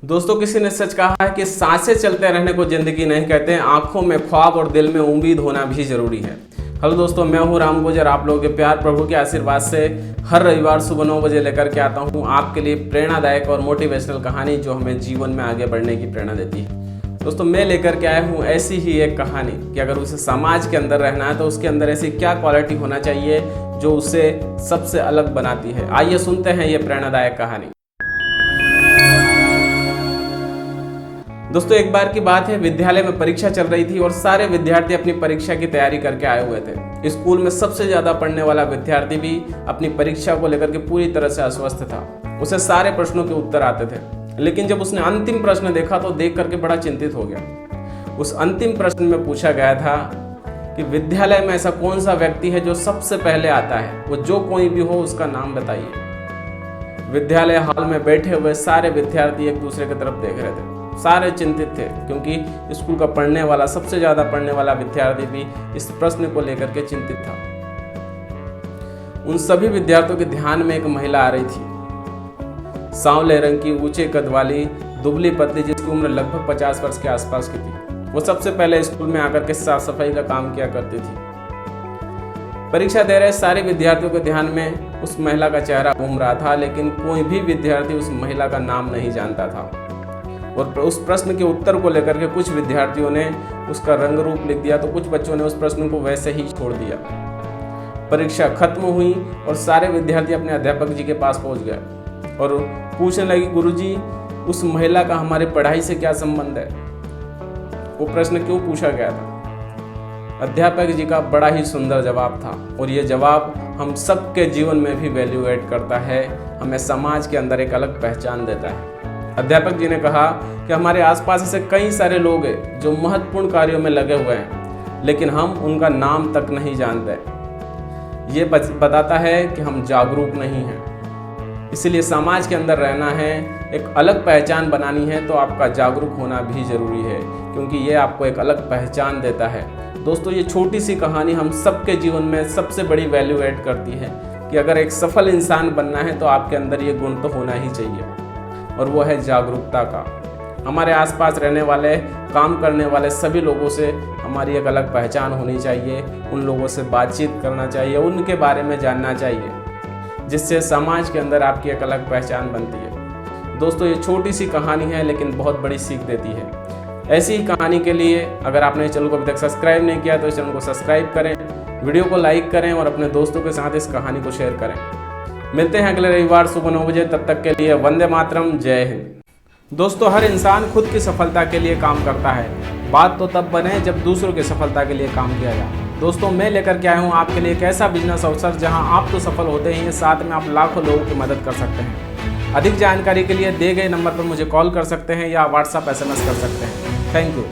दोस्तों, किसी ने सच कहा है कि सांसें चलते रहने को जिंदगी नहीं कहते हैं, आंखों में ख्वाब और दिल में उम्मीद होना भी जरूरी है। हेलो दोस्तों, मैं हूं राम गुजर। आप लोगों के प्यार प्रभु के आशीर्वाद से हर रविवार सुबह 9 बजे लेकर के आता हूं आपके लिए प्रेरणादायक और मोटिवेशनल कहानी जो हमें जीवन में आगे बढ़ने की प्रेरणा देती है। दोस्तों, मैं लेकर के आया हूं ऐसी ही एक कहानी कि अगर उसे समाज के अंदर रहना है तो उसके अंदर ऐसी क्या क्वालिटी होना चाहिए जो उसे सबसे अलग बनाती है। आइए सुनते हैं ये प्रेरणादायक कहानी। दोस्तों, एक बार की बात है, विद्यालय में परीक्षा चल रही थी और सारे विद्यार्थी अपनी परीक्षा की तैयारी करके आए हुए थे। स्कूल में सबसे ज्यादा पढ़ने वाला विद्यार्थी भी अपनी परीक्षा को लेकर के पूरी तरह से अस्वस्थ था। उसे सारे प्रश्नों के उत्तर आते थे, लेकिन जब उसने अंतिम प्रश्न देखा तो देख करके बड़ा चिंतित हो गया। उस अंतिम प्रश्न में पूछा गया था कि विद्यालय में ऐसा कौन सा व्यक्ति है जो सबसे पहले आता है, वो जो कोई भी हो उसका नाम बताइए। विद्यालय हॉल में बैठे हुए सारे विद्यार्थी एक दूसरे की तरफ देख रहे थे। सारे चिंतित थे क्योंकि स्कूल का पढ़ने वाला, सबसे ज्यादा पढ़ने वाला विद्यार्थी भी इस प्रश्न को लेकर के चिंतित था। उन सभी विद्यार्थियों के ध्यान में एक महिला आ रही थी, सांवले रंग की, ऊंचे कद वाली, दुबली पतली, जिसकी उम्र लगभग 50 वर्ष के आसपास की थी। वो सबसे पहले स्कूल में आकर के साफ सफाई का काम किया करती थी। परीक्षा दे रहे सारे विद्यार्थियों के ध्यान में उस महिला का चेहरा घूम रहा था, लेकिन कोई भी विद्यार्थी उस महिला का नाम नहीं जानता था। और उस प्रश्न के उत्तर को लेकर के कुछ विद्यार्थियों ने उसका रंग रूप लिख दिया तो कुछ बच्चों ने उस प्रश्न को वैसे ही छोड़ दिया। परीक्षा खत्म हुई और सारे विद्यार्थी अपने अध्यापक जी के पास पहुंच गए और पूछने लगी, गुरुजी, उस महिला का हमारी पढ़ाई से क्या संबंध है? वो प्रश्न क्यों पूछा गया था? अध्यापक जी का बड़ा ही सुंदर जवाब था और ये जवाब हम सबके जीवन में भी वैल्यू ऐड करता है, हमें समाज के अंदर एक अलग पहचान देता है। अध्यापक जी ने कहा कि हमारे आसपास ऐसे कई सारे लोग हैं जो महत्वपूर्ण कार्यों में लगे हुए हैं, लेकिन हम उनका नाम तक नहीं जानते। ये बताता है कि हम जागरूक नहीं हैं। इसलिए समाज के अंदर रहना है, एक अलग पहचान बनानी है तो आपका जागरूक होना भी जरूरी है, क्योंकि ये आपको एक अलग पहचान देता है। दोस्तों, ये छोटी सी कहानी हम सबके जीवन में सबसे बड़ी वैल्यू ऐड करती है कि अगर एक सफल इंसान बनना है तो आपके अंदर ये गुण तो होना ही चाहिए, और वो है जागरूकता का। हमारे आसपास रहने वाले, काम करने वाले सभी लोगों से हमारी एक अलग पहचान होनी चाहिए। उन लोगों से बातचीत करना चाहिए, उनके बारे में जानना चाहिए, जिससे समाज के अंदर आपकी एक अलग पहचान बनती है। दोस्तों, ये छोटी सी कहानी है लेकिन बहुत बड़ी सीख देती है। ऐसी ही कहानी के लिए अगर आपने इस चैनल को अभी तक सब्सक्राइब नहीं किया तो इस चैनल को सब्सक्राइब करें, वीडियो को लाइक करें और अपने दोस्तों के साथ इस कहानी को शेयर करें। मिलते हैं अगले रविवार सुबह 9 बजे। तब तक के लिए वंदे मातरम, जय हिंद। दोस्तों, हर इंसान खुद की सफलता के लिए काम करता है। बात तो तब बने जब दूसरों की सफलता के लिए काम किया जाए। दोस्तों, मैं लेकर के आया हूँ आपके लिए एक ऐसा बिजनेस अवसर जहाँ आप तो सफल होते ही हैं, साथ में आप लाखों लोगों की मदद कर सकते हैं। अधिक जानकारी के लिए दिए गए नंबर पर मुझे कॉल कर सकते हैं या व्हाट्सएप SMS कर सकते हैं। Thank you.